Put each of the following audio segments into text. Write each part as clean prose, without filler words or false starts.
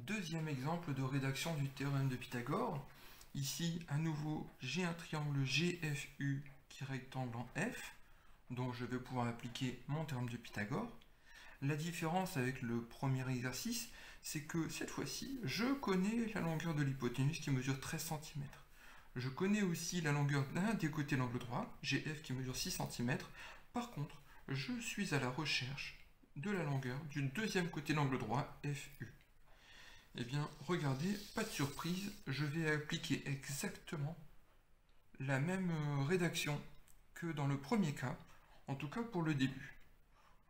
Deuxième exemple de rédaction du théorème de Pythagore. Ici, à nouveau, j'ai un triangle GFU qui est rectangle en F, donc je vais pouvoir appliquer mon théorème de Pythagore. La différence avec le premier exercice, c'est que cette fois-ci, je connais la longueur de l'hypoténuse qui mesure 13 cm. Je connais aussi la longueur d'un des côtés de l'angle droit, GF qui mesure 6 cm. Par contre, je suis à la recherche de la longueur du deuxième côté de l'angle droit, FU. Eh bien, regardez, pas de surprise, je vais appliquer exactement la même rédaction que dans le premier cas, en tout cas pour le début.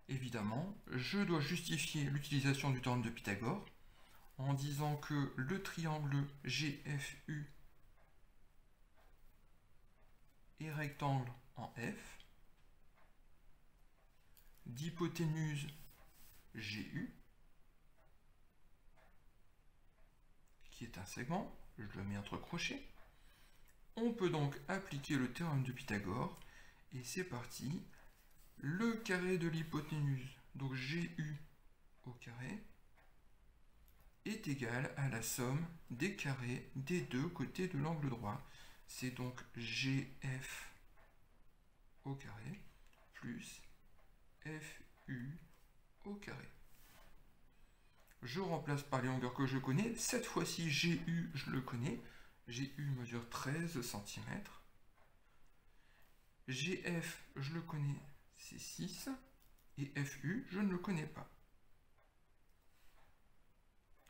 Évidemment, je dois justifier l'utilisation du théorème de Pythagore en disant que le triangle GFU est rectangle en F, d'hypoténuse GU, qui est un segment, je le mets entre crochets. On peut donc appliquer le théorème de Pythagore, et c'est parti. Le carré de l'hypoténuse, donc GU au carré, est égal à la somme des carrés des deux côtés de l'angle droit. C'est donc GF au carré plus FU au carré. Je remplace par les longueurs que je connais. Cette fois-ci, GU, je le connais. GU mesure 13 cm. GF, je le connais, c'est 6. Et FU, je ne le connais pas.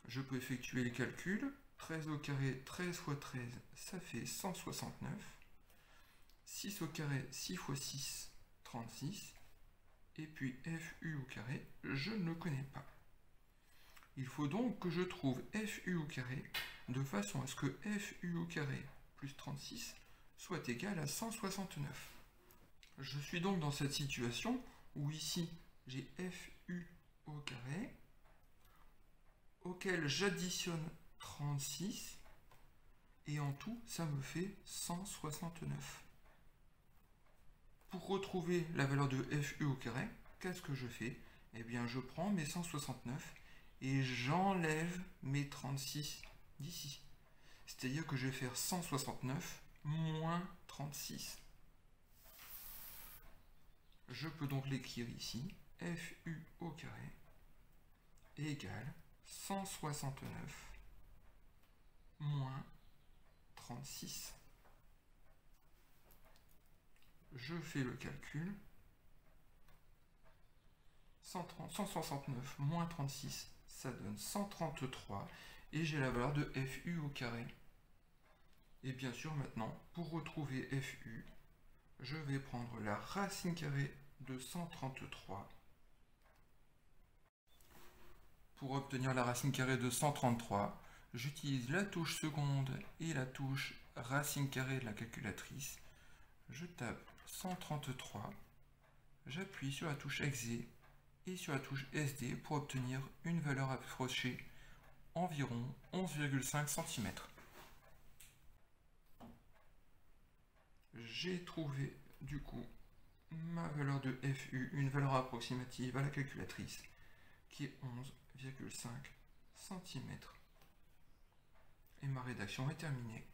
Je peux effectuer les calculs. 13 au carré, 13 fois 13, ça fait 169. 6 au carré, 6 fois 6, 36. Et puis FU au carré, je ne le connais pas. Il faut donc que je trouve FU au carré de façon à ce que FU au carré plus 36 soit égal à 169. Je suis donc dans cette situation où ici j'ai FU au carré auquel j'additionne 36 et en tout ça me fait 169. Pour retrouver la valeur de FU au carré, qu'est-ce que je fais? Eh bien je prends mes 169 et j'enlève mes 36 d'ici. C'est-à-dire que je vais faire 169 moins 36. Je peux donc l'écrire ici. FU au carré égale 169 moins 36. Je fais le calcul. 169 moins 36, ça donne 133 et j'ai la valeur de FU au carré. Et bien sûr maintenant, pour retrouver FU, je vais prendre la racine carrée de 133. Pour obtenir la racine carrée de 133, j'utilise la touche seconde et la touche racine carrée de la calculatrice. Je tape 133, j'appuie sur la touche Exe et sur la touche SD pour obtenir une valeur approchée environ 11,5 cm. J'ai trouvé du coup ma valeur de FU, une valeur approximative à la calculatrice, qui est 11,5 cm. Et ma rédaction est terminée.